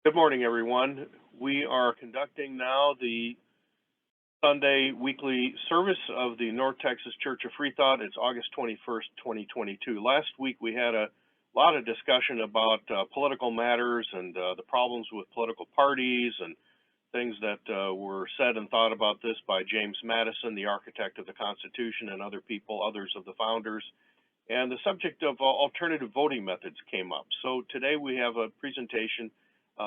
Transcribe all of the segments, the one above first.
Good morning, everyone. We are conducting now the Sunday weekly service of the North Texas Church of Freethought. It's August 21st, 2022. Last week we had a lot of discussion about political matters and the problems with political parties and things that were said and thought about this by James Madison, the architect of the Constitution, and other people, others of the founders. And the subject of alternative voting methods came up. So today we have a presentation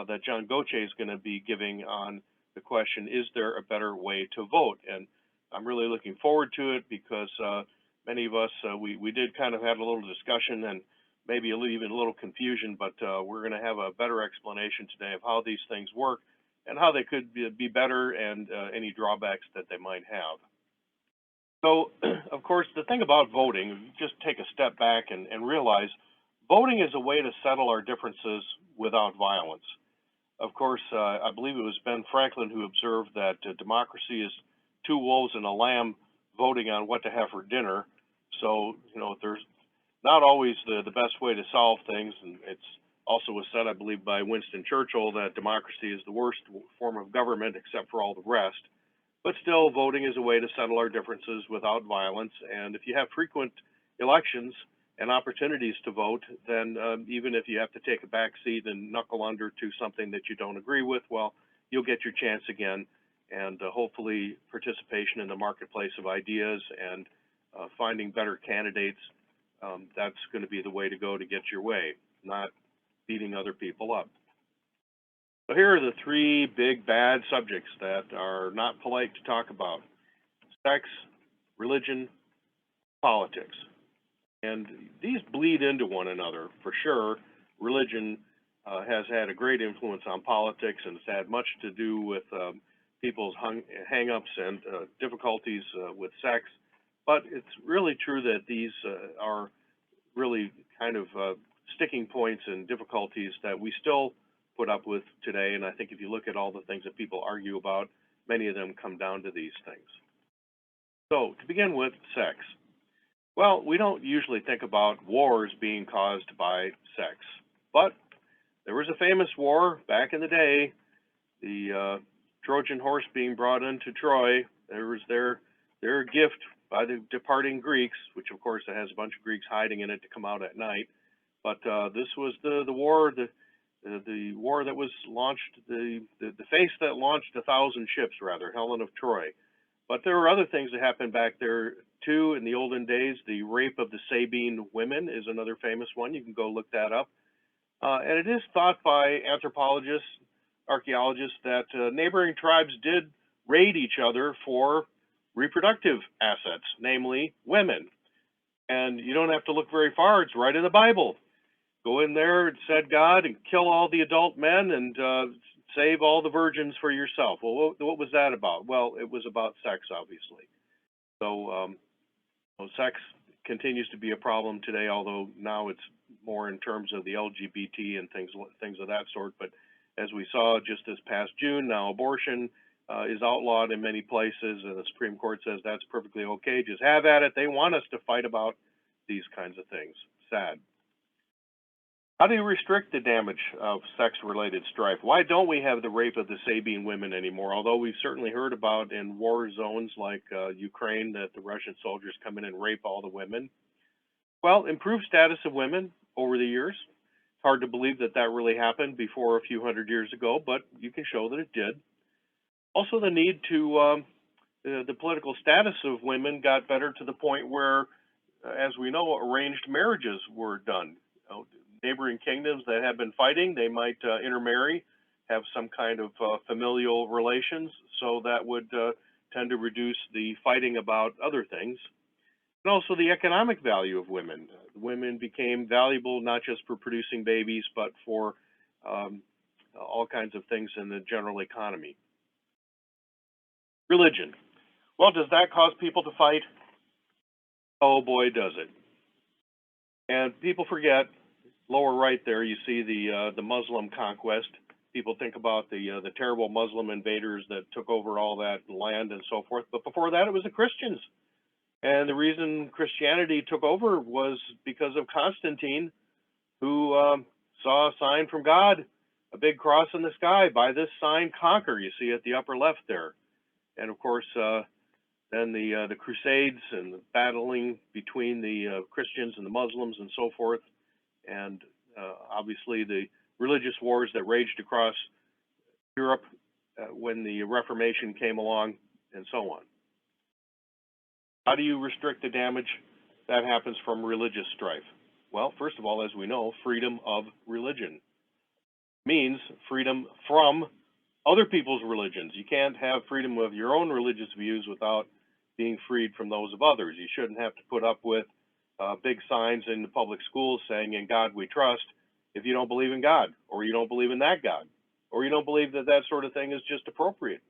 that John Goche is going to be giving on the question, is there a better way to vote? And I'm really looking forward to it because many of us, we did kind of have a little discussion and maybe even a little confusion, but we're going to have a better explanation today of how these things work and how they could be better and any drawbacks that they might have. So, of course, the thing about voting, just take a step back and realize voting is a way to settle our differences without violence. Of course, I believe it was Ben Franklin who observed that democracy is two wolves and a lamb voting on what to have for dinner. So, there's not always the best way to solve things. And it's also was said, I believe, by Winston Churchill that democracy is the worst form of government except for all the rest. But still, voting is a way to settle our differences without violence. And if you have frequent elections and opportunities to vote, then even if you have to take a back seat and knuckle under to something that you don't agree with, well, you'll get your chance again. And hopefully participation in the marketplace of ideas and finding better candidates, that's going to be the way to go to get your way, not beating other people up. So here are the three big bad subjects that are not polite to talk about: sex, religion, politics. And these bleed into one another for sure. Religion has had a great influence on politics, and it's had much to do with people's hang-ups and difficulties with sex. But it's really true that these are really kind of sticking points and difficulties that we still put up with today. And I think if you look at all the things that people argue about, many of them come down to these things. So to begin with, sex. Well, we don't usually think about wars being caused by sex, but there was a famous war back in the day, the Trojan horse being brought into Troy. There was their gift by the departing Greeks, which of course it has a bunch of Greeks hiding in it to come out at night. But this was the war, the war that was launched, the face that launched 1,000 ships, rather, Helen of Troy. But there were other things that happened back there too in the olden days. The rape of the Sabine women is another famous one. You can go look that up. And it is thought by anthropologists, archaeologists, that neighboring tribes did raid each other for reproductive assets, namely women. And you don't have to look very far. It's right in the Bible. Go in there, said God, and kill all the adult men and save all the virgins for yourself. Well, what was that about? Well, it was about sex, obviously. So sex continues to be a problem today, although now it's more in terms of the LGBT and things of that sort. But as we saw just this past June, now abortion is outlawed in many places, and the Supreme Court says that's perfectly okay. Just have at it. They want us to fight about these kinds of things. Sad. How do you restrict the damage of sex-related strife? Why don't we have the rape of the Sabine women anymore? Although we've certainly heard about in war zones like Ukraine that the Russian soldiers come in and rape all the women. Well, improved status of women over the years. It's hard to believe that that really happened before a few hundred years ago, but you can show that it did. Also, the need to, the political status of women got better to the point where, as we know, arranged marriages were done. Neighboring kingdoms that have been fighting, they might intermarry, have some kind of familial relations, so that would tend to reduce the fighting about other things. And also the economic value of women. Women became valuable not just for producing babies, but for all kinds of things in the general economy. Religion. Well, does that cause people to fight? Oh boy, does it. And people forget, lower right there, you see the Muslim conquest. People think about the terrible Muslim invaders that took over all that land and so forth. But before that, it was the Christians. And the reason Christianity took over was because of Constantine, who saw a sign from God a big cross in the sky, by this sign conquer, you see at the upper left there. And of course, then the Crusades and the battling between the Christians and the Muslims and so forth, and obviously the religious wars that raged across Europe when the Reformation came along, and so on. How do you restrict the damage that happens from religious strife? Well, first of all, as we know, freedom of religion means freedom from other people's religions. You can't have freedom of your own religious views without being freed from those of others. You shouldn't have to put up with big signs in the public schools saying, "In God we trust," if you don't believe in God, or you don't believe in that God, or you don't believe that that sort of thing is just appropriate.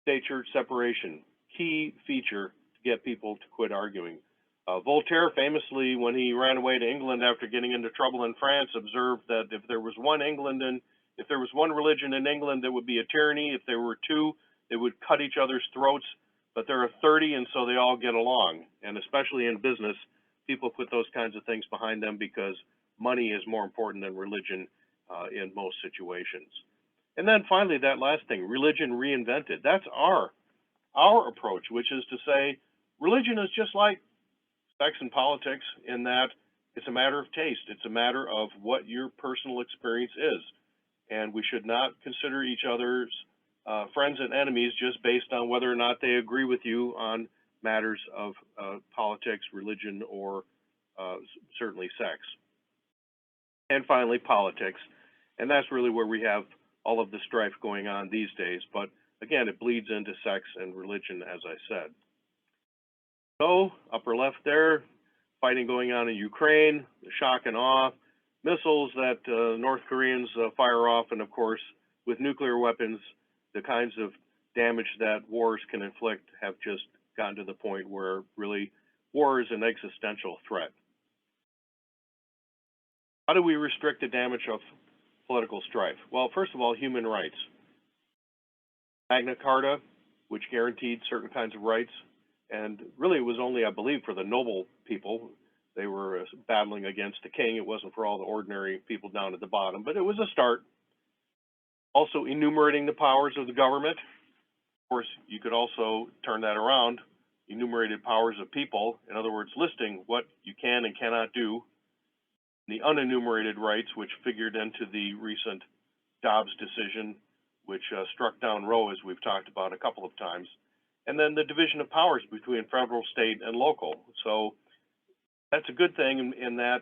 State-church separation, key feature to get people to quit arguing. Voltaire famously, when he ran away to England after getting into trouble in France, observed that if there was one religion in England, there would be a tyranny. If there were two, they would cut each other's throats. But there are 30, and so they all get along. And especially in business, people put those kinds of things behind them because money is more important than religion in most situations. And then finally, that last thing, religion reinvented. That's our approach, which is to say religion is just like sex and politics in that it's a matter of taste. It's a matter of what your personal experience is. And we should not consider each other's friends and enemies just based on whether or not they agree with you on matters of politics, religion, or certainly sex. And finally, politics. And that's really where we have all of the strife going on these days. But again, it bleeds into sex and religion, as I said. So, upper left there, fighting going on in Ukraine, the shock and awe, missiles that North Koreans fire off, and of course, with nuclear weapons, the kinds of damage that wars can inflict have just gotten to the point where really war is an existential threat. How do we restrict the damage of political strife? Well, first of all, human rights. Magna Carta, which guaranteed certain kinds of rights, and really it was only, I believe, for the noble people. They were battling against the king. It wasn't for all the ordinary people down at the bottom, but it was a start. Also enumerating the powers of the government. Of course, you could also turn that around, enumerated powers of people, in other words, listing what you can and cannot do. The unenumerated rights, which figured into the recent Dobbs decision, which struck down Roe, as we've talked about a couple of times. And then the division of powers between federal, state, and local. So that's a good thing in that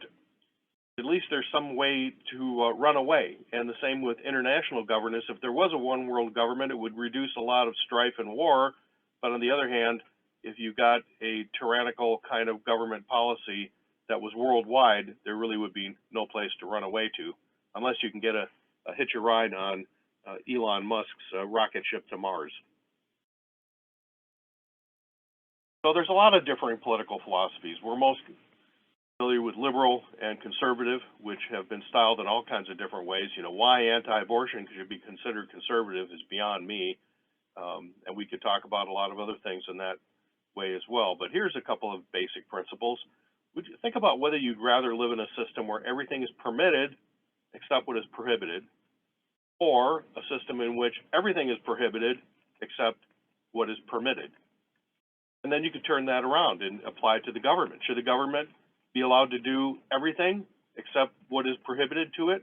at least there's some way to run away. And the same with international governance. If there was a one world government, it would reduce a lot of strife and war. But on the other hand, if you got a tyrannical kind of government policy that was worldwide, there really would be no place to run away to, unless you can get a hitch a ride on Elon Musk's rocket ship to Mars. So there's a lot of differing political philosophies. We're most familiar with liberal and conservative, which have been styled in all kinds of different ways. You know, why anti-abortion should be considered conservative is beyond me, and we could talk about a lot of other things in that way as well. But here's a couple of basic principles. Would you think about whether you'd rather live in a system where everything is permitted except what is prohibited, or a system in which everything is prohibited except what is permitted? And then you could turn that around and apply it to the government. Should the government be allowed to do everything except what is prohibited to it?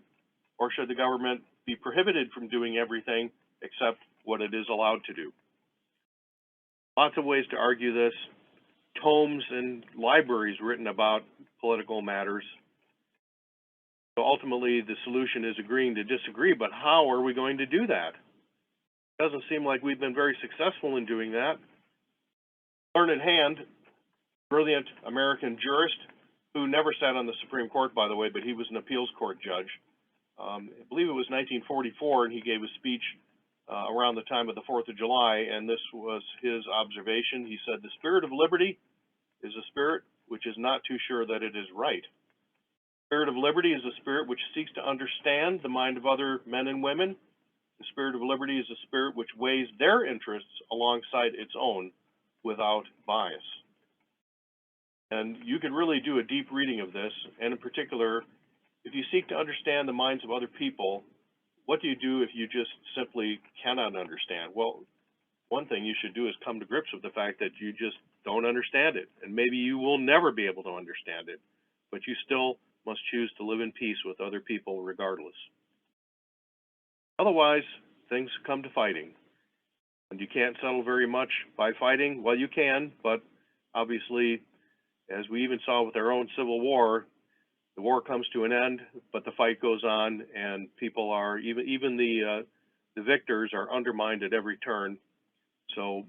Or should the government be prohibited from doing everything except what it is allowed to do? Lots of ways to argue this. Tomes and libraries written about political matters. So ultimately, the solution is agreeing to disagree, but how are we going to do that? It doesn't seem like we've been very successful in doing that. Learned Hand, brilliant American jurist, who never sat on the Supreme Court, by the way, but he was an appeals court judge. I believe it was 1944, and he gave a speech around the time of the 4th of July, and this was his observation. He said, "The spirit of liberty is a spirit which is not too sure that it is right. The spirit of liberty is a spirit which seeks to understand the mind of other men and women. The spirit of liberty is a spirit which weighs their interests alongside its own without bias." And you could really do a deep reading of this, and in particular, if you seek to understand the minds of other people, what do you do if you just simply cannot understand? Well, one thing you should do is come to grips with the fact that you just don't understand it, and maybe you will never be able to understand it, but you still must choose to live in peace with other people regardless. Otherwise, things come to fighting, and you can't settle very much by fighting. Well, you can, but obviously, as we even saw with our own Civil War, the war comes to an end, but the fight goes on, and people are, even the victors are undermined at every turn. So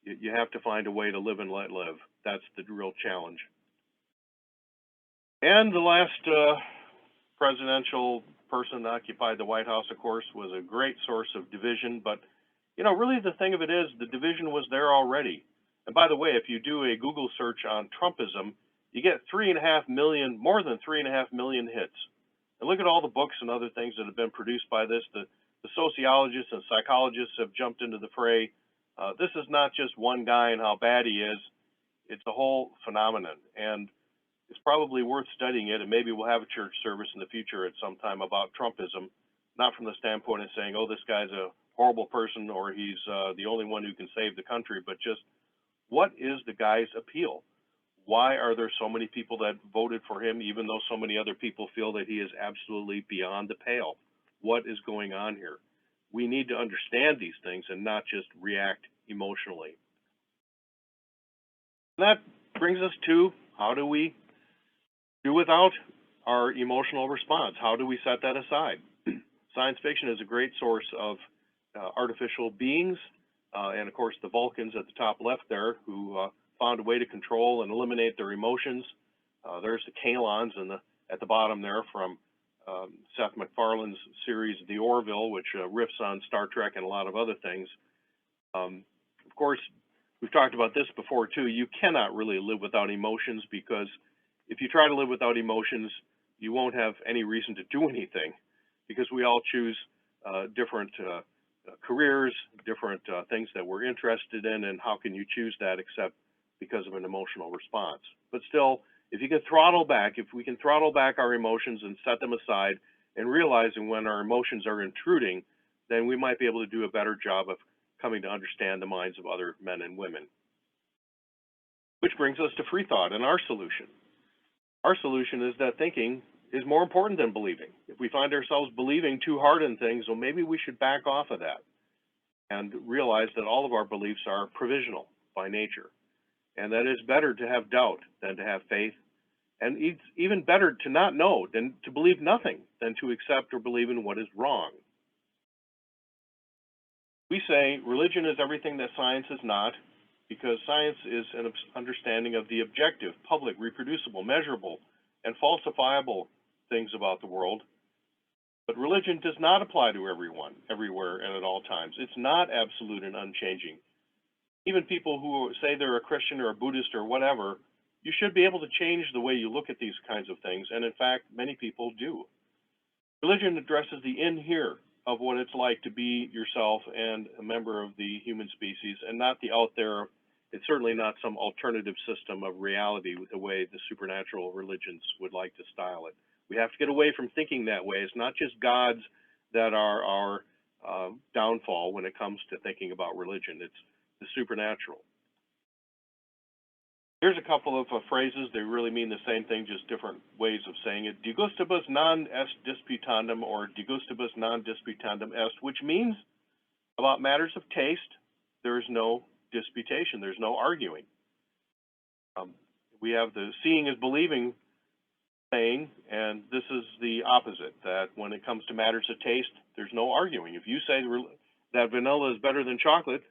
you have to find a way to live and let live. That's the real challenge. And the last presidential person that occupied the White House, of course, was a great source of division. But, you know, really the thing of it is the division was there already. And by the way, if you do a Google search on Trumpism, you get more than 3.5 million hits. And look at all the books and other things that have been produced by this. The sociologists and psychologists have jumped into the fray. This is not just one guy and how bad he is. It's a whole phenomenon. And it's probably worth studying it, and maybe we'll have a church service in the future at some time about Trumpism, not from the standpoint of saying, oh, this guy's a horrible person or he's the only one who can save the country, but just what is the guy's appeal? Why are there so many people that voted for him, even though so many other people feel that he is absolutely beyond the pale? What is going on here? We need to understand these things and not just react emotionally. And that brings us to, how do we do without our emotional response? How do we set that aside? Science fiction is a great source of artificial beings, and of course the Vulcans at the top left there, who found a way to control and eliminate their emotions. There's the Kalons at the bottom there from Seth MacFarlane's series The Orville, which riffs on Star Trek and a lot of other things. Of course, we've talked about this before too. You cannot really live without emotions, because if you try to live without emotions, you won't have any reason to do anything, because we all choose different careers, different things that we're interested in, and how can you choose that except because of an emotional response? But still, if you can throttle back, if we can throttle back our emotions and set them aside and realizing when our emotions are intruding, then we might be able to do a better job of coming to understand the minds of other men and women. Which brings us to free thought and our solution. Our solution is that thinking is more important than believing. If we find ourselves believing too hard in things, well, maybe we should back off of that and realize that all of our beliefs are provisional by nature, and that it's better to have doubt than to have faith, and it's even better to not know than to believe nothing than to accept or believe in what is wrong. We say religion is everything that science is not, because science is an understanding of the objective, public, reproducible, measurable, and falsifiable things about the world. But religion does not apply to everyone, everywhere, and at all times. It's not absolute and unchanging. Even people who say they're a Christian or a Buddhist or whatever, you should be able to change the way you look at these kinds of things, and in fact, many people do. Religion addresses the in here of what it's like to be yourself and a member of the human species, and not the out there. It's certainly not some alternative system of reality with the way the supernatural religions would like to style it. We have to get away from thinking that way. It's not just gods that are our downfall when it comes to thinking about religion. It's the supernatural. Here's a couple of phrases. They really mean the same thing, just different ways of saying it. De gustibus non est disputandum, or de gustibus non disputandum est, which means about matters of taste, there is no disputation, there's no arguing. We have the seeing is believing saying, and this is the opposite, that when it comes to matters of taste, there's no arguing. If you say that vanilla is better than chocolate,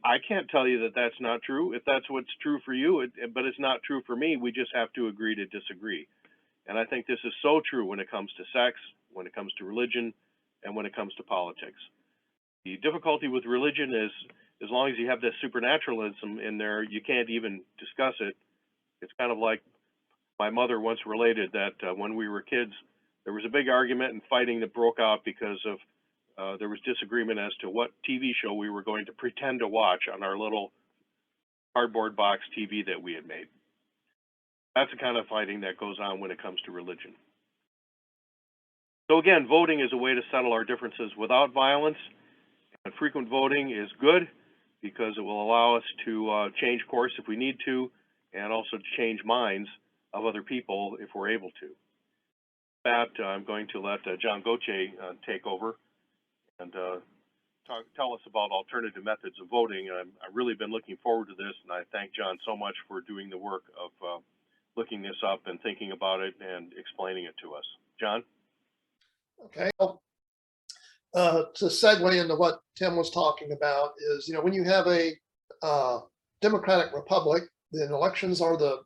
I can't tell you that that's not true. If that's what's true for you, but it's not true for me, we just have to agree to disagree. And I think this is so true when it comes to sex, when it comes to religion, and when it comes to politics. The difficulty with religion is, as long as you have this supernaturalism in there, you can't even discuss it. It's kind of like my mother once related that when we were kids, there was a big argument and fighting that broke out because of there was disagreement as to what TV show we were going to pretend to watch on our little cardboard box TV that we had made. That's the kind of fighting that goes on when it comes to religion. So again, voting is a way to settle our differences without violence, and frequent voting is good because it will allow us to change course if we need to, and also to change minds of other people if we're able to. With that, I'm going to let John Gauthier take over and tell us about alternative methods of voting. I've really been looking forward to this, and I thank John so much for doing the work of looking this up and thinking about it and explaining it to us. John? Okay. To segue into what Tim was talking about is, when you have a democratic republic, then elections are the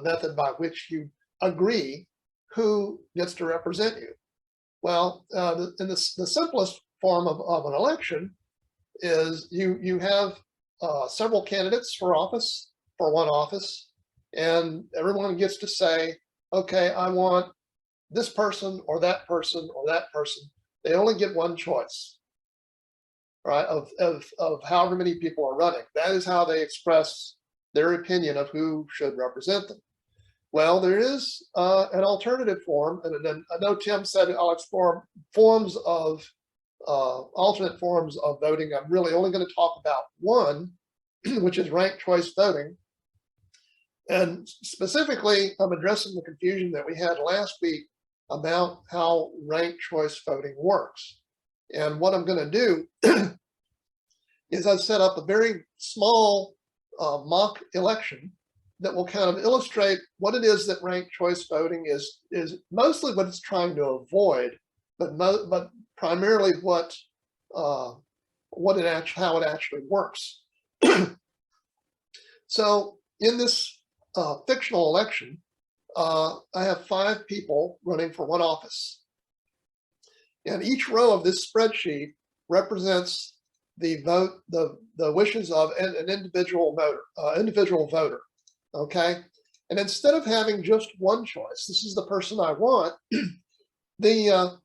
method by which you agree who gets to represent you. Well, in the simplest form of an election is you have several candidates for one office, and everyone gets to say, okay, I want this person or that person or that person. They only get one choice, right, of however many people are running. That is how they express their opinion of who should represent them. Well, there is an alternative form, and then I know Tim said I'll explore forms of alternate forms of voting. I'm really only going to talk about one, which is ranked choice voting. And specifically, I'm addressing the confusion that we had last week about how ranked choice voting works. And what I'm going to do is I've set up a very small mock election that will kind of illustrate what it is that ranked choice voting is mostly what it's trying to avoid, but primarily how it actually works. So in this fictional election, I have 5 people running for one office, and each row of this spreadsheet represents the wishes of an individual voter. Okay, and instead of having just one choice, this is the person I want, the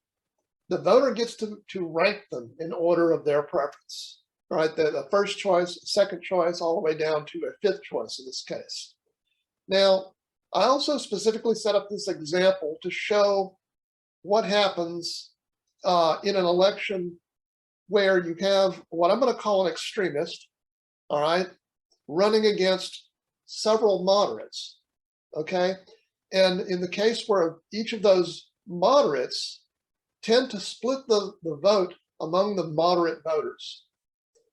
voter gets to rank them in order of their preference. Right, the first choice, second choice, all the way down to a 5th choice in this case. Now, I also specifically set up this example to show what happens in an election where you have what I'm going to call an extremist, all right, running against several moderates, okay? And in the case where each of those moderates tend to split the vote among the moderate voters.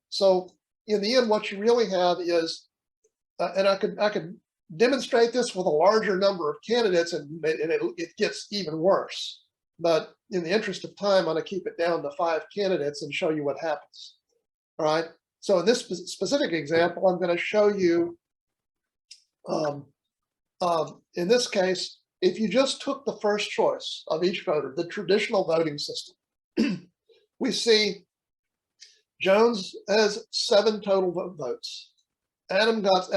So in the end, what you really have is, and I could demonstrate this with a larger number of candidates, and it gets even worse. But in the interest of time, I'm going to keep it down to 5 candidates and show you what happens. All right. So in this specific example, I'm going to show you, in this case, if you just took the first choice of each voter, the traditional voting system, we see Jones has 7 total votes. Adams got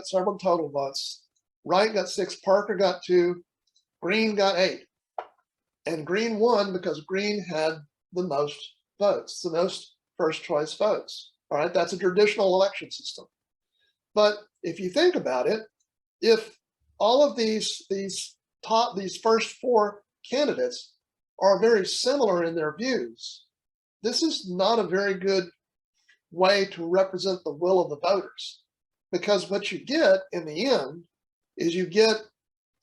several total votes. Wright got 6, Parker got 2, Green got 8. And Green won because Green had the most votes, the most first choice votes. All right, that's a traditional election system. But if you think about it, if all of these first 4 candidates are very similar in their views, this is not a very good way to represent the will of the voters, because what you get in the end is you get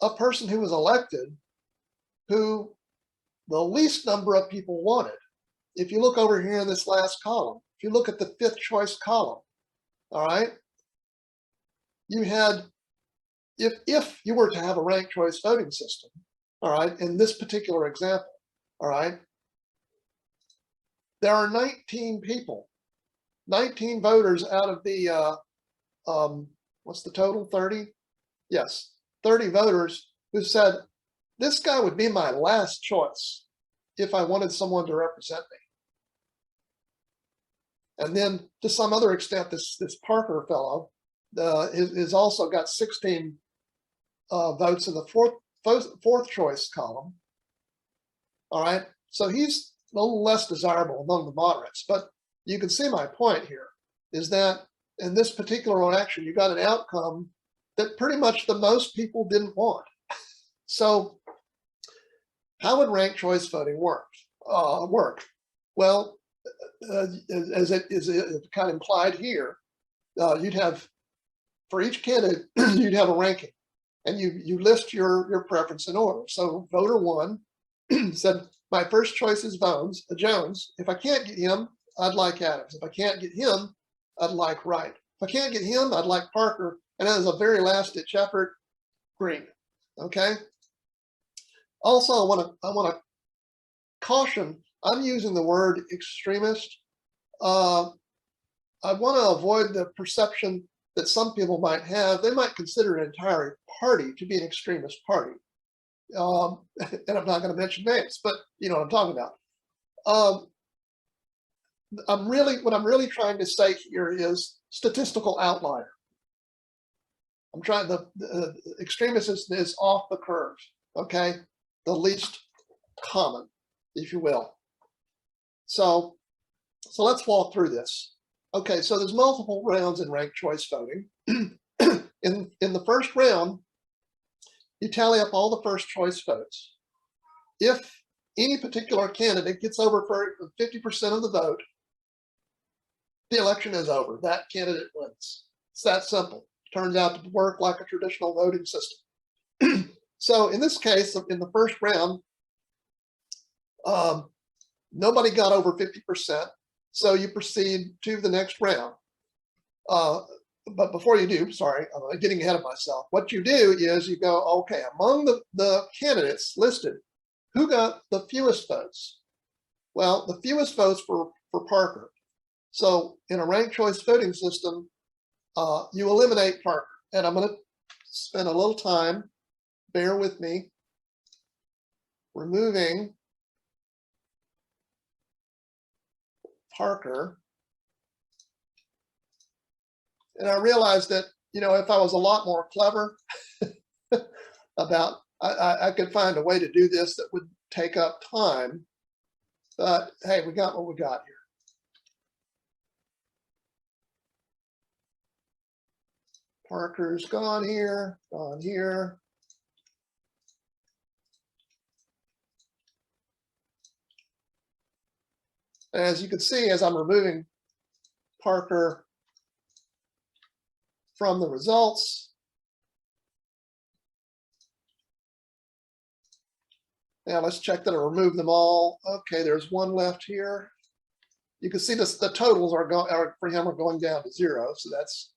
a person who was elected who the least number of people wanted. If you look over here in this last column, if you look at the 5th choice column, all right, you had, if you were to have a ranked choice voting system, all right, in this particular example, all right, there are 19 people, 19 voters out of the, what's the total, 30? Yes, 30 voters who said, this guy would be my last choice if I wanted someone to represent me. And then to some other extent, this Parker fellow is also got 16 votes in the fourth choice column. All right, so he's a little less desirable among the moderates, but you can see my point here is that in this particular election, you got an outcome that pretty much the most people didn't want. So How would ranked choice voting work? Well, as it is kind of implied here, you'd have, for each candidate, you'd have a ranking, and you list your preference in order. So voter 1 said, my first choice is Jones. If I can't get him, I'd like Adams. If I can't get him, I'd like Wright. If I can't get him, I'd like Parker. And as a very last ditch effort, Green. Okay. Also, I want to caution. I'm using the word extremist. I want to avoid the perception that some people might have. They might consider an entire party to be an extremist party. And I'm not going to mention names, but you know what I'm talking about. What I'm really trying to say here is statistical outlier. I'm trying, the extremist is off the curve, okay? The least common, if you will. So let's walk through this. Okay, so there's multiple rounds in ranked choice voting. In the first round, you tally up all the first choice votes. If any particular candidate gets over 50% of the vote, the election is over. That candidate wins. It's that simple. Turns out to work like a traditional voting system. So in this case, in the first round, nobody got over 50%. So you proceed to the next round. But before you do, sorry, I'm getting ahead of myself. What you do is you go, okay, among the candidates listed, who got the fewest votes? Well, the fewest votes for Parker. So in a ranked choice voting system, you eliminate Parker. And I'm going to spend a little time, bear with me, removing Parker. And I realized that, you know, if I was a lot more clever about, I could find a way to do this that would take up time. But hey, we got what we got here. Parker's gone here, gone here. As you can see, as I'm removing Parker from the results, now let's check that I removed them all. Okay, there's one left here. You can see this, the totals for him are going down to 0. So that's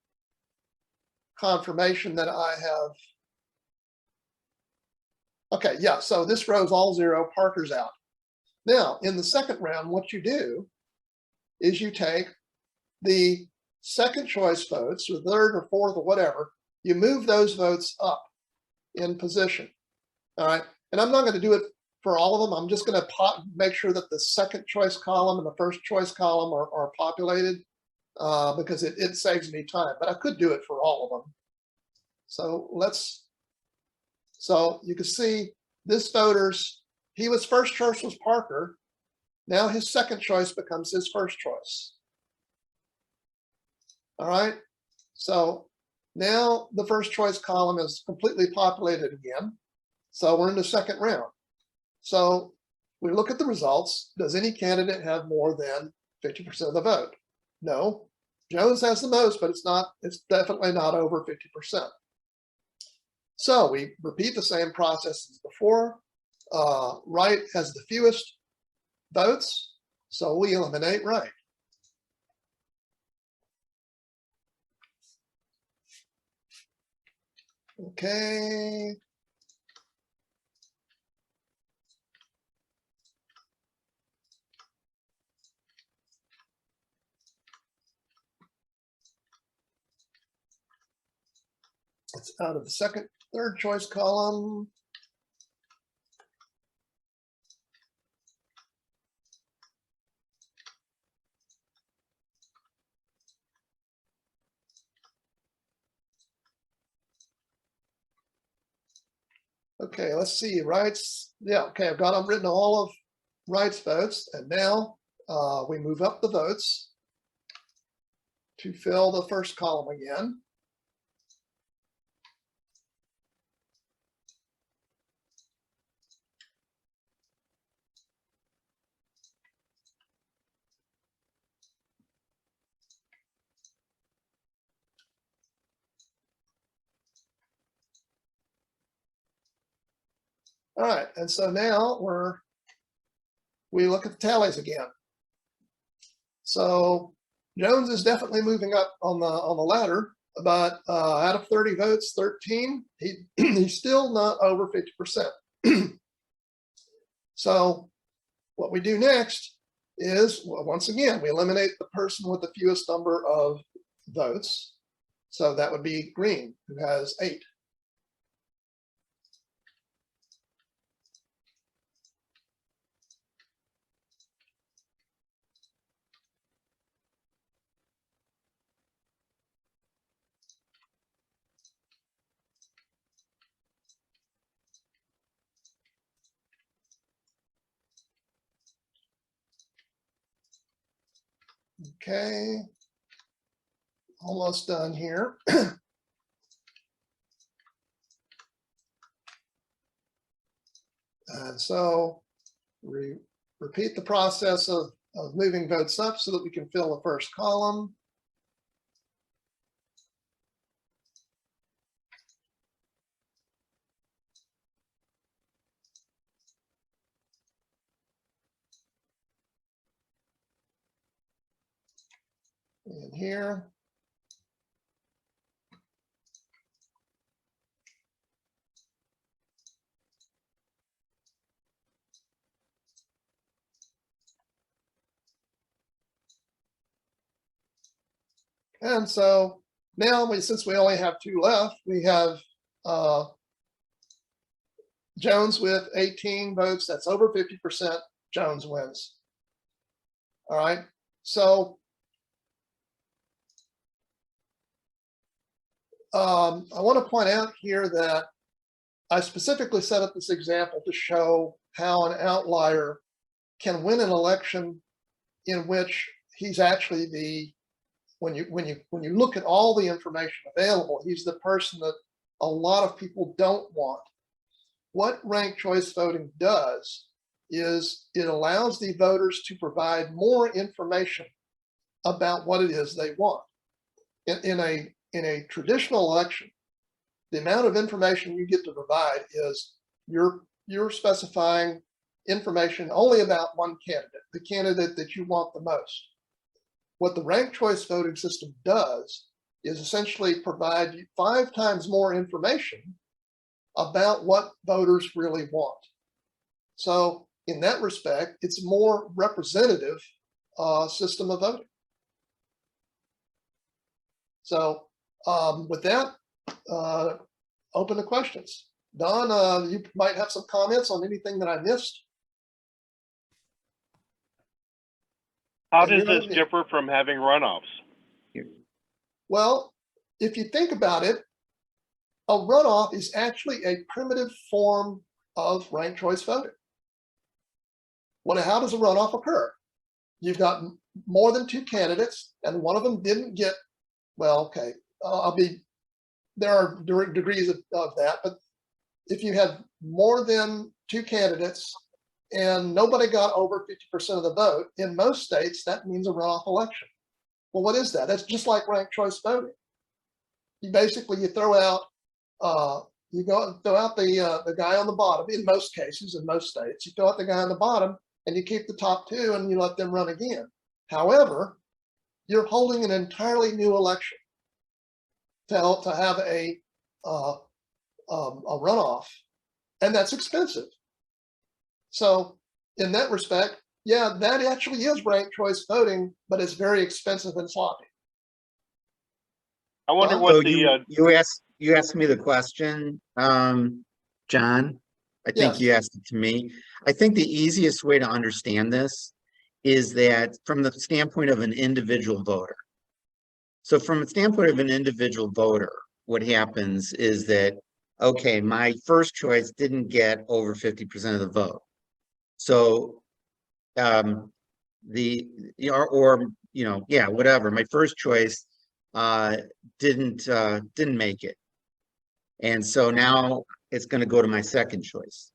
confirmation that I have. Okay, yeah, so this row's all 0, Parker's out. Now, in the second round, what you do is you take the second choice votes, or third or fourth or whatever, you move those votes up in position. All right, and I'm not going to do it for all of them. I'm just going to make sure that the second choice column and the first choice column are populated because it saves me time, but I could do it for all of them. So you can see this voter's, his first choice was Parker. Now his second choice becomes his first choice. All right, so now the first choice column is completely populated again. So we're in the second round. So we look at the results. Does any candidate have more than 50% of the vote? No. Jones has the most, but it's definitely not over 50%. So we repeat the same process as before. Wright has the fewest votes, so we eliminate Wright. Okay. It's out of the third choice column. Okay, let's see, Wright's, yeah, okay, I've got them written all of Wright's votes, and now we move up the votes to fill the first column again. All right, and so now we look at the tallies again. So Jones is definitely moving up on the ladder, but out of 30 votes, 13, he's still not over 50%. So what we do next is, well, once again, we eliminate the person with the fewest number of votes. So that would be Green, who has 8. Okay, almost done here. And so we repeat the process of moving votes up so that we can fill the first column. And here. And so now, since we only have 2 left, we have Jones with 18 votes. That's over 50%. Jones wins. All right. So I want to point out here that I specifically set up this example to show how an outlier can win an election in which he's actually the, when you look at all the information available, he's the person that a lot of people don't want. What ranked choice voting does is it allows the voters to provide more information about what it is they want. In a traditional election, the amount of information you get to provide is you're specifying information only about one candidate, the candidate that you want the most. What the ranked choice voting system does is essentially provide you 5 times more information about what voters really want. So in that respect, it's a more representative system of voting. So with that, open to questions. Don, you might have some comments on anything that I missed. How does this differ from having runoffs? Well, if you think about it, a runoff is actually a primitive form of ranked choice voting. How does a runoff occur? You've got more than 2 candidates, and one of them didn't get, well, okay, there are degrees of that, but if you have more than 2 candidates and nobody got over 50% of the vote, in most states, that means a runoff election. Well, what is that? That's just like ranked choice voting. You throw out, throw out the guy on the bottom. In most cases, in most states, you throw out the guy on the bottom and you keep the top 2 and you let them run again. However, you're holding an entirely new election to have a runoff, and that's expensive. So in that respect, yeah, that actually is ranked choice voting, but it's very expensive and sloppy. I wonder what you asked me the question, John. I think you asked it to me. I think the easiest way to understand this is that from the standpoint of an individual voter. So from a standpoint of an individual voter, what happens is that, okay, my first choice didn't get over 50% of the vote. So whatever, my first choice didn't make it. And so now it's going to go to my second choice.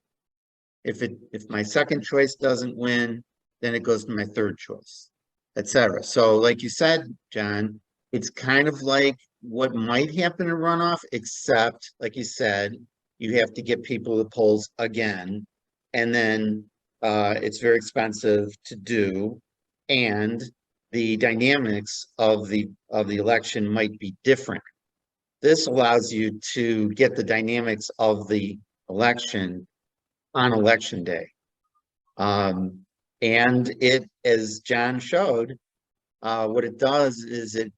If my second choice doesn't win, then it goes to my third choice, etc. So like you said, John, it's kind of like what might happen in runoff, except like you said, you have to get people to the polls again, and then it's very expensive to do, and the dynamics of the election might be different. This allows you to get the dynamics of the election on election day. And it, as John showed, what it does is it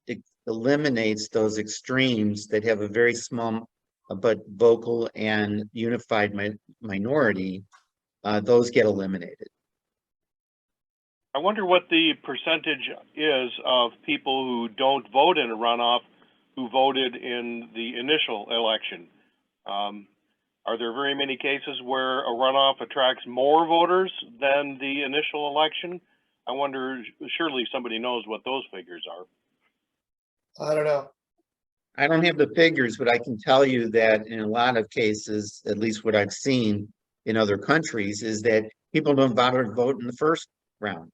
eliminates those extremes that have a very small but vocal and unified minority. Those get eliminated. I wonder what the percentage is of people who don't vote in a runoff who voted in the initial election. Are there very many cases where a runoff attracts more voters than the initial election? I wonder, surely somebody knows what those figures are. I don't know. I don't have the figures, but I can tell you that in a lot of cases, at least what I've seen in other countries, is that people don't bother to vote in the first round.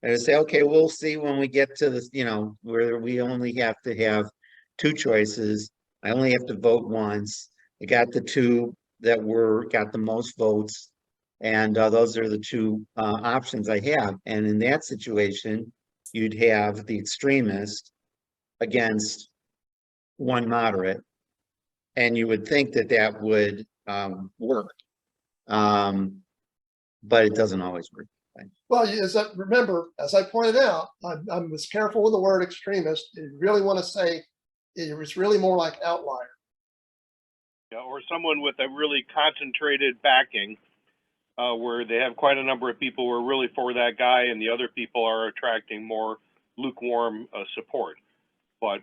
And say, okay, we'll see when we get to this, you know, where we only have to have two choices. I only have to vote once. I got the two that got the most votes, and those are the two options I have. And in that situation, you'd have the extremist against one moderate, and you would think that that would work, but it doesn't always work. Well, remember, as I pointed out, I'm was careful with the word extremist. You really want to say it's really more like outlier. Yeah, or someone with a really concentrated backing, where they have quite a number of people who are really for that guy, and the other people are attracting more lukewarm support. But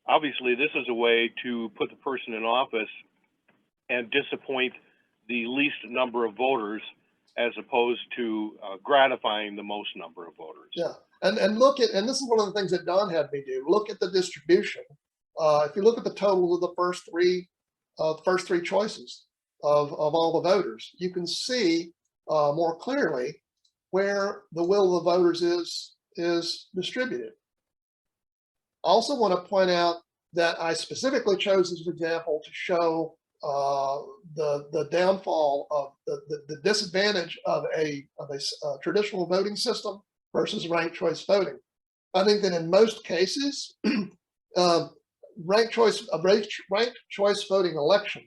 obviously, this is a way to put the person in office and disappoint the least number of voters, as opposed to gratifying the most number of voters. Yeah, and look at, and this is one of the things that Don had me do. Look at the distribution. If you look at the total of the first three choices of all the voters, you can see more clearly where the will of the voters is distributed. I also want to point out that I specifically chose this example to show the downfall of the disadvantage of a traditional voting system versus ranked choice voting. I think that in most cases, ranked choice voting election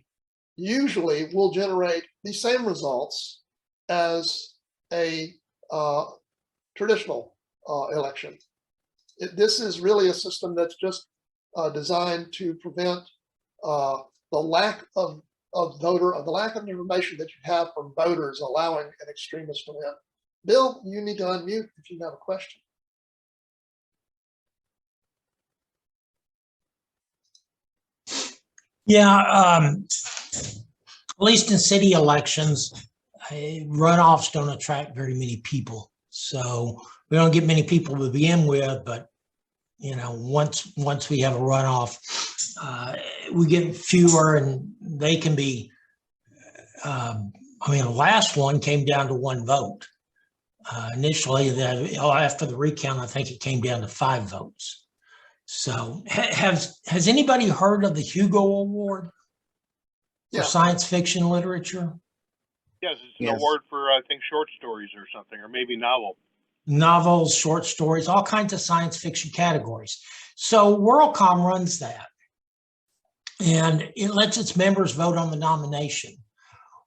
usually will generate the same results as a traditional election. This is really a system that's just designed to prevent the lack of information that you have from voters allowing an extremist to win. Bill, you need to unmute if you have a question. Yeah, at least in city elections, runoffs don't attract very many people. So we don't get many people to begin with, but you know, once we have a runoff, we get fewer, and they can be. I mean, the last one came down to one vote. Initially, after the recount, I think it came down to 5 votes. So, has anybody heard of the Hugo Award for science fiction literature? Yes, it's an award for, I think, short stories or something, or maybe novels, short stories, all kinds of science fiction categories. So WorldCom runs that, and it lets its members vote on the nomination.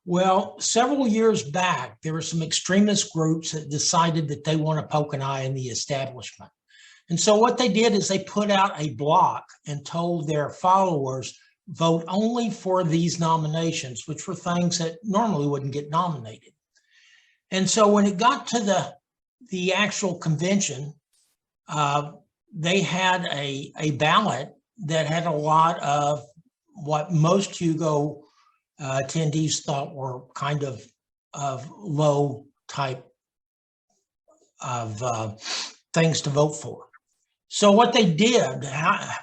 Well, several years back, there were some extremist groups that decided that they want to poke an eye in the establishment. And so what they did is they put out a block and told their followers, vote only for these nominations, which were things that normally wouldn't get nominated. And so when it got to the actual convention, they had a ballot that had a lot of what most Hugo attendees thought were kind of low type of things to vote for. So what they did,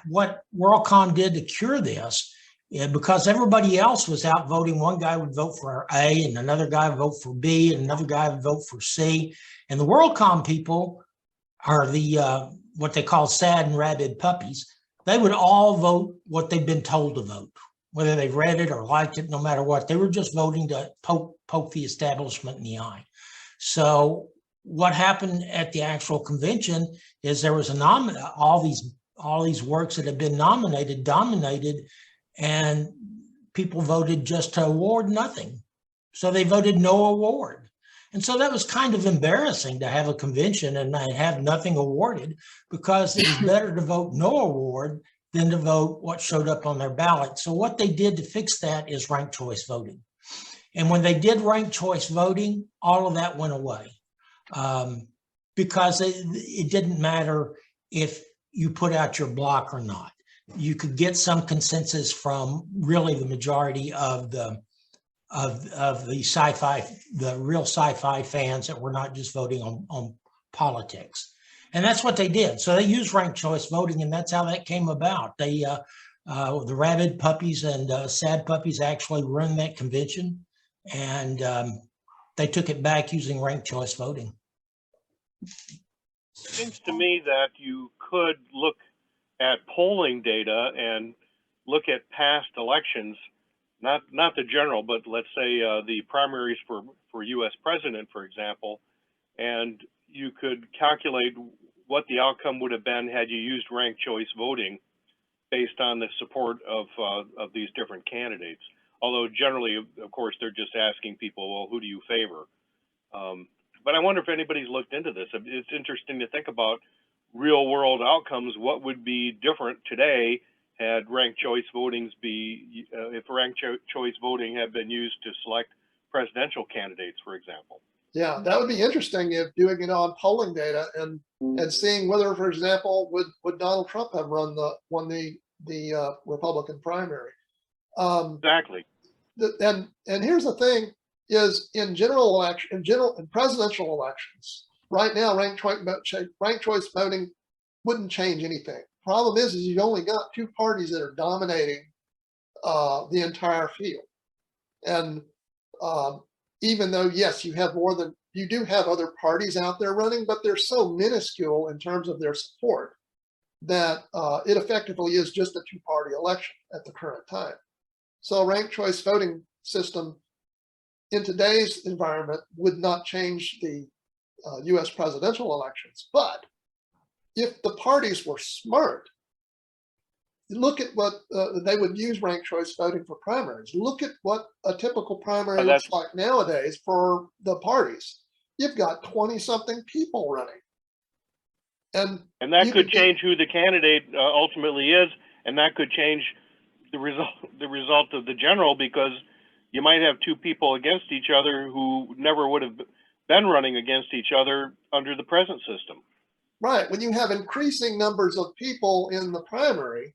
what WorldCom did to cure this, because everybody else was out voting, one guy would vote for A, and another guy would vote for B, and another guy would vote for C. And the WorldCom people are the what they call sad and rabid puppies. They would all vote what they've been told to vote. whether they read it or liked it, no matter what. They were just voting to poke the establishment in the eye. So what happened at the actual convention is there was all these works that had been dominated, and people voted just to award nothing. So they voted no award. And so that was kind of embarrassing to have a convention and have nothing awarded, because it was better to vote no award than to vote what showed up on their ballot. So what they did to fix that is ranked choice voting. And when they did ranked choice voting, all of that went away, because it didn't matter if you put out your block or not. You could get some consensus from really the majority of the sci-fi, the real sci-fi fans that were not just voting on politics. And that's what they did. So they used ranked choice voting, and that's how that came about. They, the rabid puppies and sad puppies actually run that convention, and they took it back using ranked choice voting. It seems to me that you could look at polling data and look at past elections, not the general, but let's say the primaries for U.S. president, for example, and you could calculate what the outcome would have been had you used ranked choice voting based on the support of these different candidates. Although generally, of course, they're just asking people, well, who do you favor? But I wonder if anybody's looked into this. It's interesting to think about real world outcomes. What would be different today had ranked choice votings if ranked choice voting had been used to select presidential candidates, for example? Yeah, that would be interesting if doing it on polling data and seeing whether, for example, would Donald Trump have won the Republican primary? Exactly. And here's the thing: is in presidential elections right now, ranked choice voting wouldn't change anything. Problem is you've only got two parties that are dominating the entire field, and even though, yes, you do have other parties out there running, but they're so minuscule in terms of their support that it effectively is just a two-party election at the current time. So a ranked choice voting system in today's environment would not change the US presidential elections. But if the parties were smart, look at what they would use ranked choice voting for primaries. Look at what a typical primary looks like nowadays for the parties. You've got 20-something people running. And that could change who the candidate ultimately is, and that could change the result of the general, because you might have two people against each other who never would have been running against each other under the present system. Right. When you have increasing numbers of people in the primary,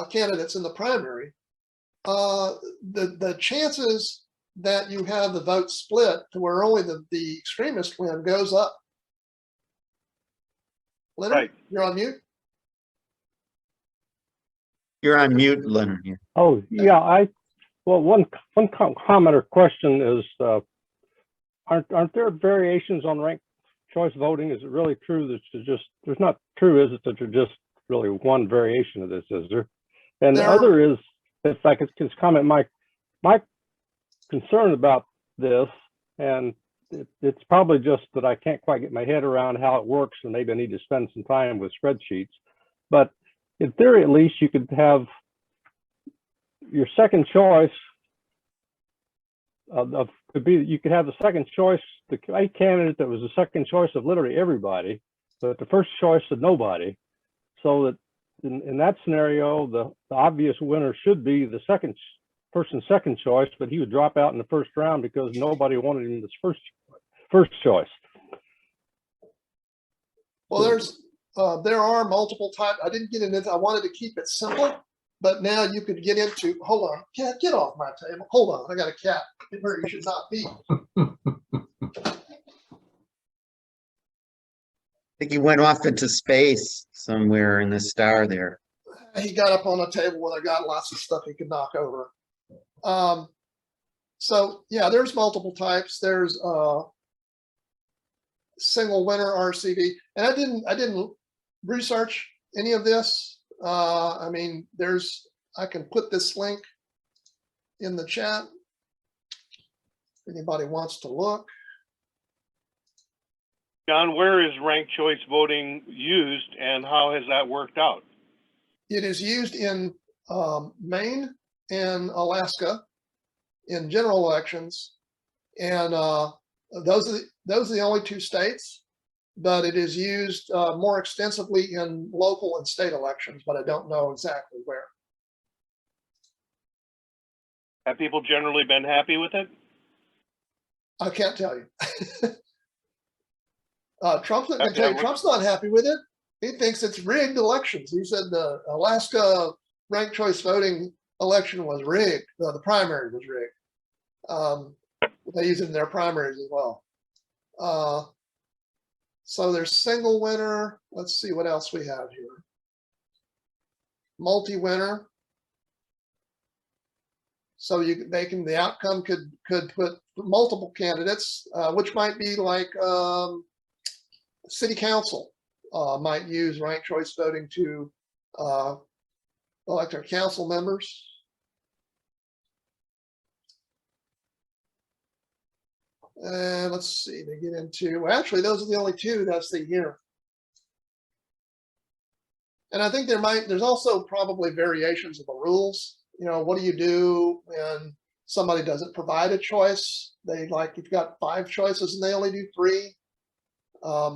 candidates in the primary, the chances that you have the vote split to where only the extremist win goes up. Leonard, right. You're on mute. You're on mute, Leonard. Here. Oh yeah, well, one comment or question is, aren't there variations on ranked choice voting? Is it really true that there's not true, is it, that there's just really one variation of this, is there? And the other is, if I could just comment, my concern about this, and it's probably just that I can't quite get my head around how it works, and maybe I need to spend some time with spreadsheets, but in theory, at least, you could have your second choice you could have the second choice, a candidate that was the second choice of literally everybody, but the first choice of nobody. So that in that scenario, the obvious winner should be the second choice, but he would drop out in the first round because nobody wanted him as first choice. Well, there are multiple types. I didn't get into it. I wanted to keep it simple, but now you could get into, hold on, cat, get off my table. Hold on, I got a cat where you should not be. I think he went off into space somewhere in the star there. He got up on a table where I got lots of stuff he could knock over. So yeah, there's multiple types. There's single winner RCV, and I didn't research any of this. I mean, I can put this link in the chat. If anybody wants to look. John, where is ranked choice voting used and how has that worked out? It is used in Maine and Alaska in general elections. And those are the only two states, but it is used more extensively in local and state elections, but I don't know exactly where. Have people generally been happy with it? I can't tell you. Trump's not going to tell you, Trump's not happy with it. He thinks it's rigged elections. He said the Alaska ranked choice voting election was rigged. The primary was rigged. They use it in their primaries as well. So there's single winner. Let's see what else we have here. Multi-winner. So the outcome could put multiple candidates, which might be like city council might use ranked choice voting to elect their council members. And let's see, they get into, well, actually, those are the only two that I see here. And I think there's also probably variations of the rules. You know, what do you do when somebody doesn't provide a choice? You've got 5 choices and they only do 3. I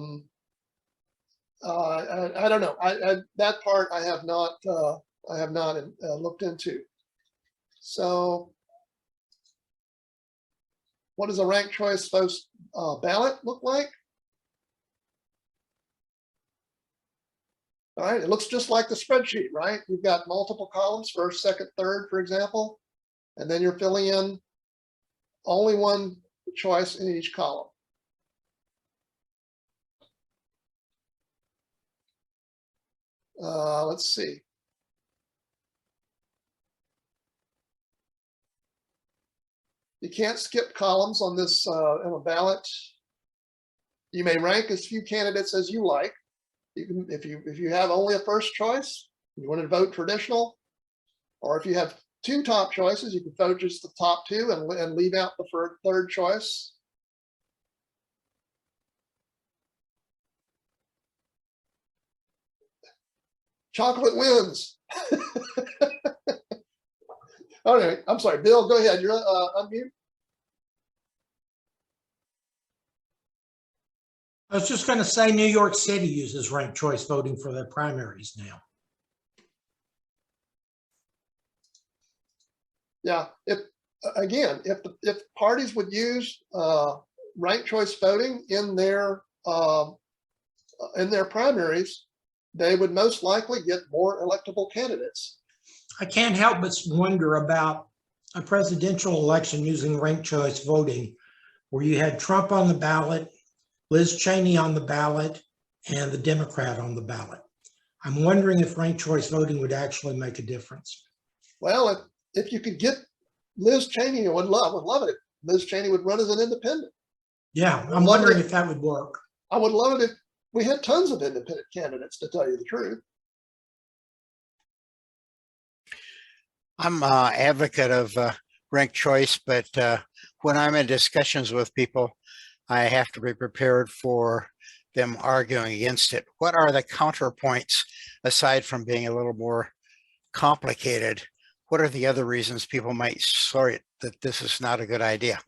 don't know. That part I have not looked into. So what does a ranked choice ballot look like? All right, it looks just like the spreadsheet, right? You've got multiple columns, first, second, third, for example, and then you're filling in only one choice in each column. Let's see. You can't skip columns on this in a ballot. You may rank as few candidates as you like. You can, if you have only a first choice, you want to vote traditional, or if you have 2 top choices, you can vote just the top 2 and leave out the third choice. Chocolate wins. All right, I'm sorry, Bill, go ahead. You're unmute. I was just going to say New York City uses ranked choice voting for their primaries now. Yeah, if parties would use ranked choice voting in their primaries, they would most likely get more electable candidates. I can't help but wonder about a presidential election using ranked choice voting, where you had Trump on the ballot, Liz Cheney on the ballot, and the Democrat on the ballot. I'm wondering if ranked choice voting would actually make a difference. Well, if you could get Liz Cheney, I would love it if Liz Cheney would run as an independent. Yeah, I'm wondering if that would work. I would love it if we had tons of independent candidates, to tell you the truth. I'm an advocate of ranked choice, but when I'm in discussions with people, I have to be prepared for them arguing against it. What are the counterpoints, aside from being a little more complicated? What are the other reasons people might sort that this is not a good idea?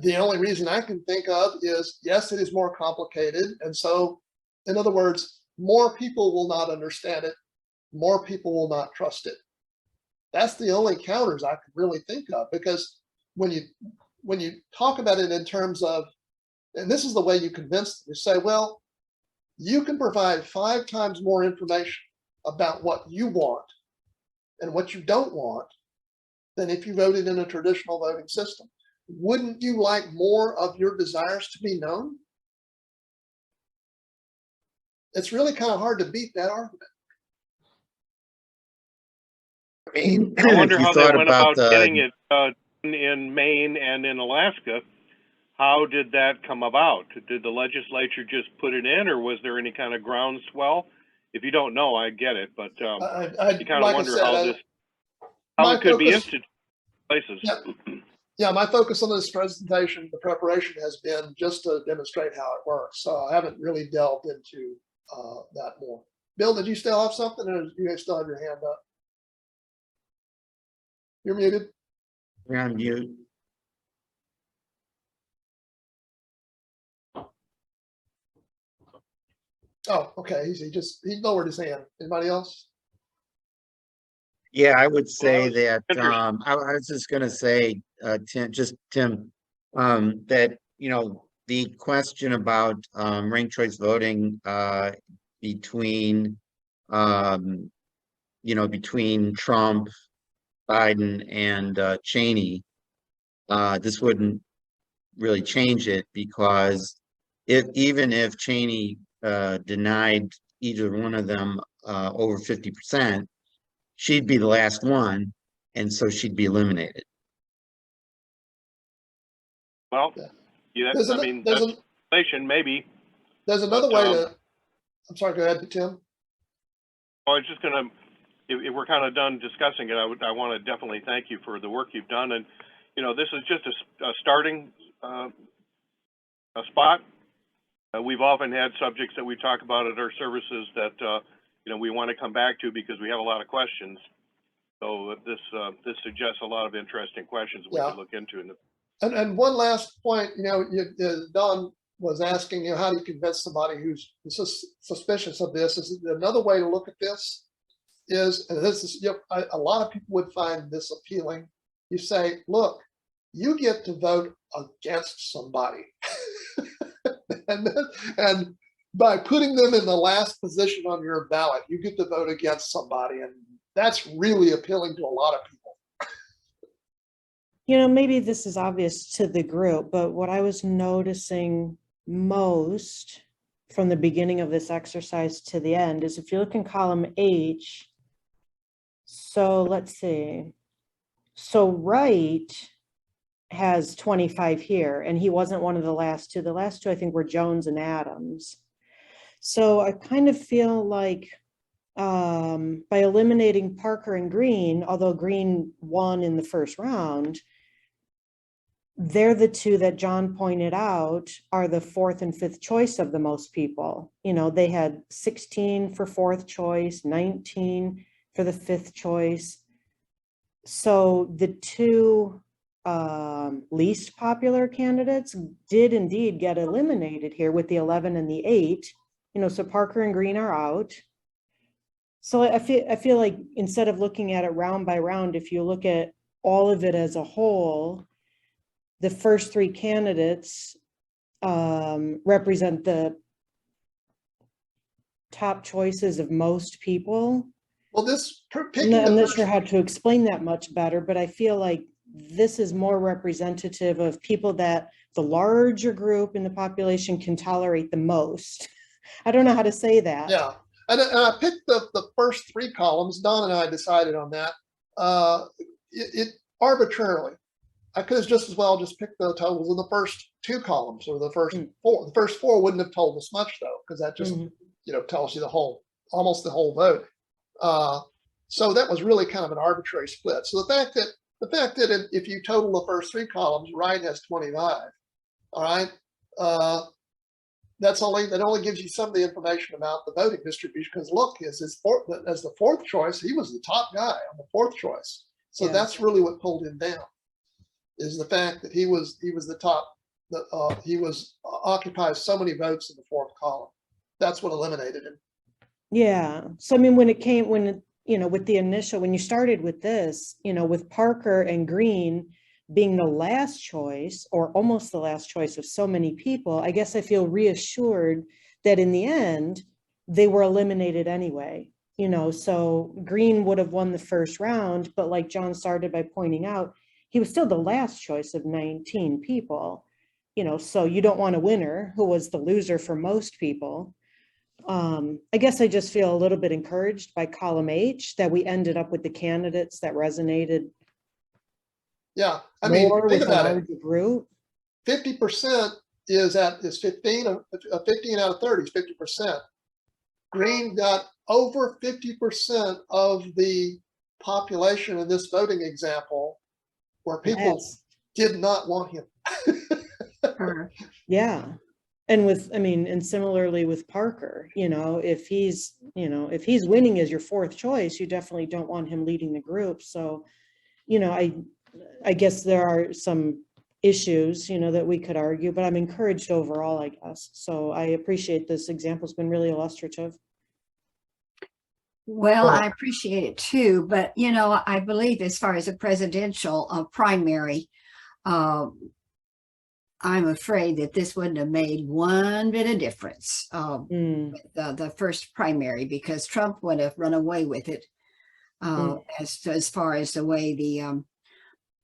The only reason I can think of is, yes, it is more complicated. And so, in other words, more people will not understand it. More people will not trust it. That's the only counters I could really think of, because when you talk about it in terms of, and this is the way you convince them, you say, well, you can provide 5 times more information about what you want and what you don't want than if you voted in a traditional voting system. Wouldn't you like more of your desires to be known? It's really kind of hard to beat that argument. I mean, I wonder if you how they thought went about about getting it in Maine and in Alaska. How did that come about? Did the legislature just put it in, or was there any kind of groundswell? If you don't know, I get it, but you kind of wonder how my it could be focus, instituted places. yeah, my focus on this presentation, the preparation has been just to demonstrate how it works. So I haven't really delved into that more. Bill, did you still have something, or do you guys still have your hand up? You're muted. You're on mute. Oh, okay. He lowered his hand. Anybody else? Yeah, I would say was that, interested. I was just gonna say, Tim, that, the question about, ranked choice voting, between, um, between Trump, Biden and, Cheney, this wouldn't really change it because even if Cheney, denied either one of them, over 50%, she'd be the last one, and so she'd be eliminated. Well, Yeah. yeah, There's I an, mean, there's that's an, speculation, maybe. there's another But, way to. I'm sorry. Go ahead, Tim. I was just gonna, if we're kind of done discussing it, I want to definitely thank you for the work you've done. And, this is just a starting, a spot. We've often had subjects that we talk about at our services that, we want to come back to because we have a lot of questions. So this suggests a lot of interesting questions we Yeah. could look into. And one last point, Don was asking, how do you convince somebody who's suspicious of this? Is another way to look at this is, and this is, a lot of people would find this appealing. You say, look, you get to vote against somebody. and by putting them in the last position on your ballot, you get to vote against somebody. And that's really appealing to a lot of people. Maybe this is obvious to the group, but what I was noticing most from the beginning of this exercise to the end is if you look in column H, so let's see. So Wright has 25 here, and he wasn't one of the last two. The last two, I think, were Jones and Adams. So I kind of feel like by eliminating Parker and Green, although Green won in the first round, they're the two that John pointed out are the fourth and fifth choice of the most people. They had 16 for fourth choice, 19 for the fifth choice. So the two least popular candidates did indeed get eliminated here with the 11 and the 8. So Parker and Green are out. So I feel like instead of looking at it round by round, if you look at all of it as a whole, the first three candidates represent the top choices of most people. Well, I'm not sure how to explain that much better, but I feel like this is more representative of people that the larger group in the population can tolerate the most. I don't know how to say that. Yeah, and I picked the first three columns. Don and I decided on that. It arbitrarily. I could have just as well just picked the totals in the first two columns or the first four. The first four wouldn't have told us much though, because that just tells you almost the whole vote. So that was really kind of an arbitrary split. So the fact that if you total the first three columns, Wright has 25. All right, that only gives you some of the information about the voting distribution. Because look, as the fourth choice, he was the top guy on the fourth choice. So that's really what pulled him down. Is the fact that he was the top, he occupies so many votes in the fourth column. That's what eliminated him. Yeah. So I mean, when with the initial, when you started with this, with Parker and Green being the last choice or almost the last choice of so many people, I guess I feel reassured that in the end they were eliminated anyway. So Green would have won the first round, but like John started by pointing out, he was still the last choice of 19 people, so you don't want a winner who was the loser for most people. I guess I just feel a little bit encouraged by column H that we ended up with the candidates that resonated. Yeah, I mean, more think with a about larger group. 50% is 15 out of 30 is 50%. Green got over 50% of the population in this voting example where people Yes. did not want him. Sure. Yeah. And with, I mean, and similarly with Parker, if he's winning as your fourth choice, you definitely don't want him leading the group. So, I guess there are some issues, that we could argue, but I'm encouraged overall, I guess. So I appreciate this example. It's been really illustrative. Well, I appreciate it too, but I believe as far as a presidential primary, I'm afraid that this wouldn't have made one bit of difference the first primary, because Trump would have run away with it as far as the way the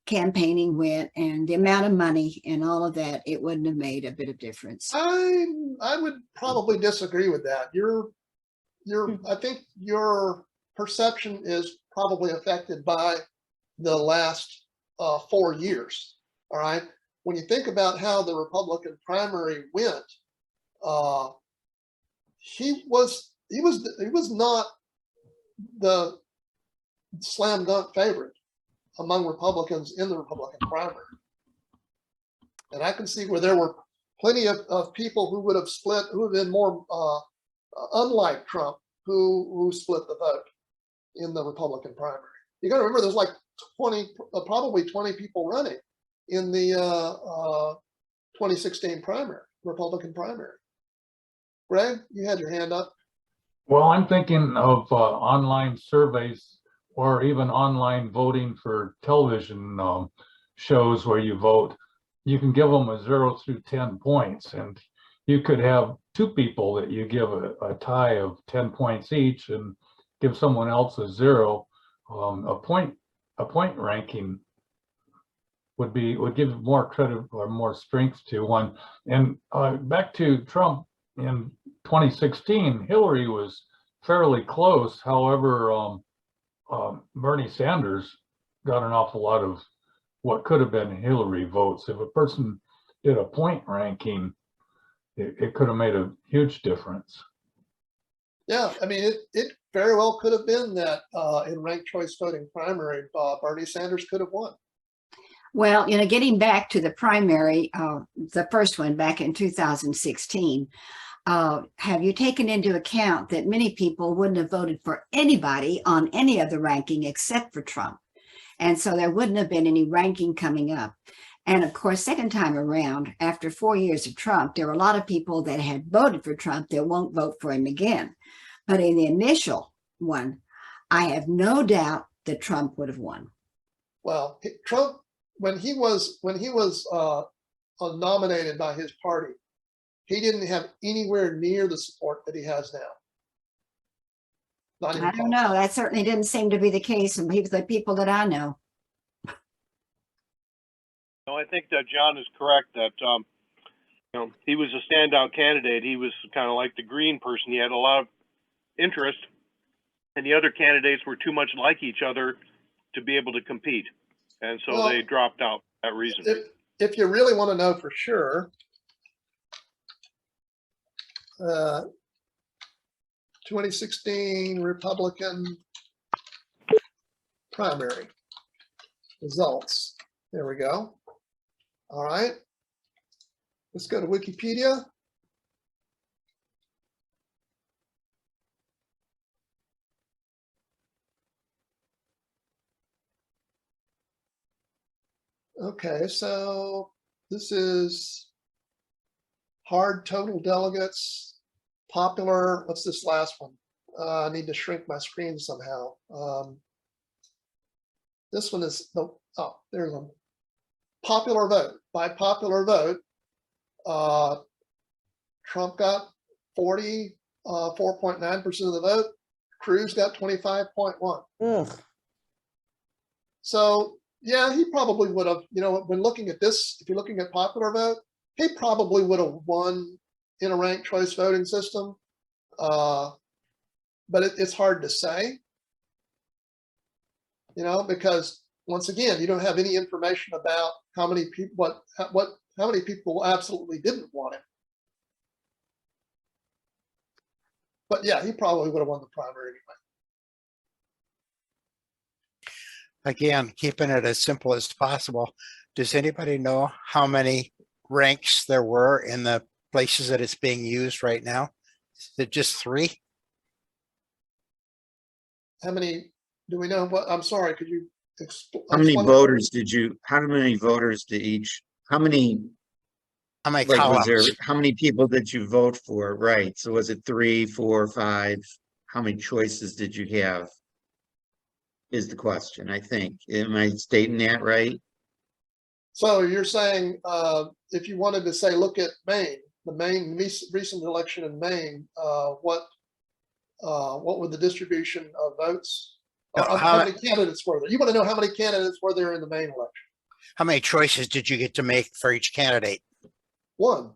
campaigning went and the amount of money and all of that. It wouldn't have made a bit of difference. I would probably disagree with that. I think your perception is probably affected by the last 4 years. All right. When you think about how the Republican primary went, he was not the slam dunk favorite among Republicans in the Republican primary. And I can see where there were plenty of people who would have split, who have been more unlike Trump, who split the vote in the Republican primary. You got to remember, there's like probably 20 people running in the 2016 primary, Republican primary. Greg, you had your hand up. Well, I'm thinking of online surveys or even online voting for television shows where you vote. You can give them a 0 through 10 points, and you could have two people that you give a tie of 10 points each and give someone else a 0. A point ranking would give more credit or more strength to one. And back to Trump in 2016, Hillary was fairly close. However, Bernie Sanders got an awful lot of what could have been Hillary votes. If a person did a point ranking, it could have made a huge difference. Yeah, I mean, it very well could have been that in ranked choice voting primary, Bernie Sanders could have won. Well, getting back to the primary, the first one back in 2016, have you taken into account that many people wouldn't have voted for anybody on any other ranking except for Trump? And so there wouldn't have been any ranking coming up. And of course, second time around, after 4 years of Trump, there were a lot of people that had voted for Trump that won't vote for him again. But in the initial one, I have no doubt that Trump would have won. Well, Trump, when he was nominated by his party, he didn't have anywhere near the support that he has now. Not even I don't close. know. That certainly didn't seem to be the case in the people that I know. No, I think that John is correct that, he was a standout candidate. He was kind of like the green person. He had a lot of interest, and the other candidates were too much like each other to be able to compete. And so they dropped out for that reason. If you really want to know for sure, 2016 Republican primary results. There we go. All right. Let's go to Wikipedia. Okay, so this is hard total delegates, popular. What's this last one? I need to shrink my screen somehow. This one is, there's a popular vote. By popular vote, Trump got 44.9% of the vote. Cruz got 25.1. Ugh. So yeah, he probably would have, when looking at this, if you're looking at popular vote, he probably would have won in a ranked choice voting system. But it's hard to say, because once again, you don't have any information about how many people, how many people absolutely didn't want him. But yeah, he probably would have won the primary anyway. Again, keeping it as simple as possible. Does anybody know how many ranks there were in the places that it's being used right now? Is it just 3? How many, do we know what, I'm sorry, could you How many explain? voters did you, how many voters did each, how many, How many like, was there, columns? how many people did you vote for? Right, so was it 3, 4, 5? How many choices did you have? Is the question, I think. Am I stating that right? So you're saying, if you wanted to say, look at Maine, the Maine recent election in Maine, what were the distribution of votes? No, Or how many candidates were there? You want to know how many candidates were there in the Maine election? How many choices did you get to make for each candidate? One.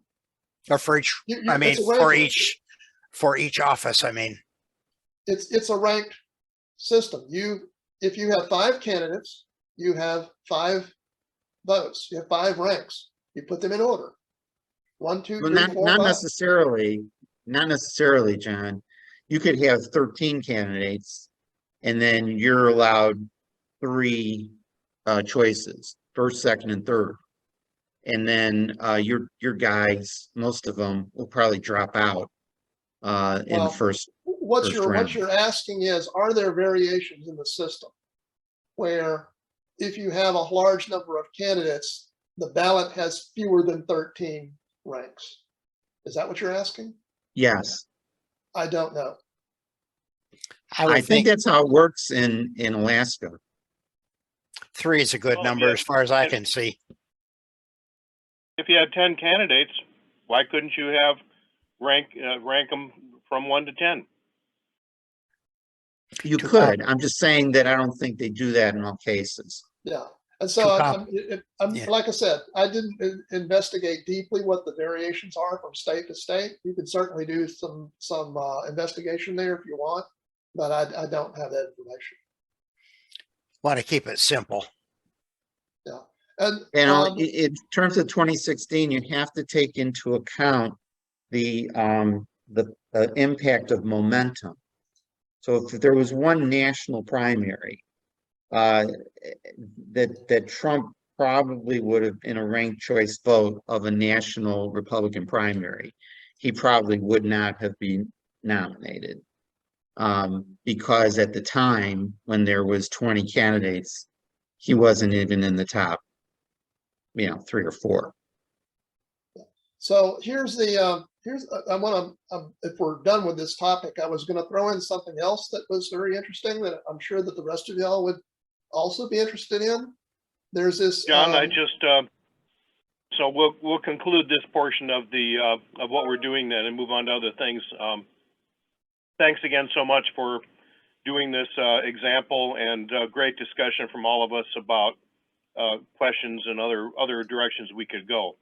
Or for each, I mean, It's a for each office, I mean. It's a ranked system. If you have 5 candidates, you have 5 votes. You have 5 ranks. You put them in order. 1, 2, Well, 3, 4, not 5. necessarily, John. You could have 13 candidates and then you're allowed 3 choices, first, second, and third. And then your guys, most of them will probably drop out in the Well, first what round. you're asking is, are there variations in the system where if you have a large number of candidates, the ballot has fewer than 13 ranks? Is that what you're asking? Yes, I don't know. I think that's how it works in Alaska. 3 is a good Oh, number yeah. as far as I can see. If you had 10 candidates, why couldn't you have rank them from 1 to 10? You could. I'm just saying that I don't think they do that in all cases. Yeah. And so Yeah. like I said, I didn't investigate deeply what the variations are from state to state. You can certainly do some investigation there if you want, but I don't have that information. Want to keep it simple. Yeah. And in terms of 2016, you have to take into account the impact of momentum. So if there was one national primary, that Trump probably would have, in a ranked choice vote of a national Republican primary, he probably would not have been nominated. Because at the time when there was 20 candidates, he wasn't even in the top, 3 or 4. so here's I want to, if we're done with this topic, I was going to throw in something else that was very interesting that I'm sure that the rest of y'all would also be interested in. There's this John, I just so we'll conclude this portion of the of what we're doing then and move on to other things. Thanks again so much for doing this example, and great discussion from all of us about questions and other directions we could go.